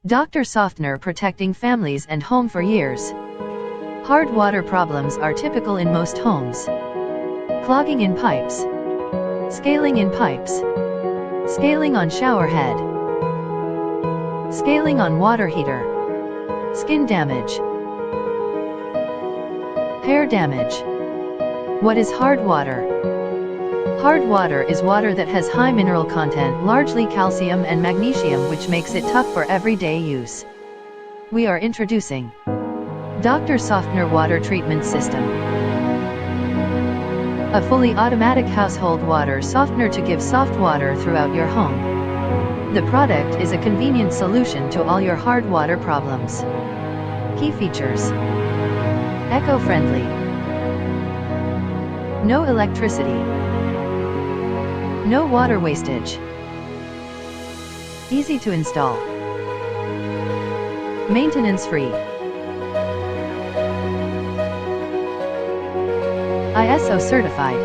Dr. Softener protecting families and home for years. Hard water problems are typical in most homes. Clogging in pipes. Scaling in pipes. Scaling on shower head. Scaling on water heater. Skin damage. Hair damage. What is hard water? Hard water is water that has high mineral content, largely calcium and magnesium, which makes it tough for everyday use. We are introducing Dr. Softener Water Treatment System. A fully automatic household water softener to give soft water throughout your home. The product is a convenient solution to all your hard water problems. Key features: eco-friendly, no electricity, no water wastage, easy to install, maintenance-free, ISO certified.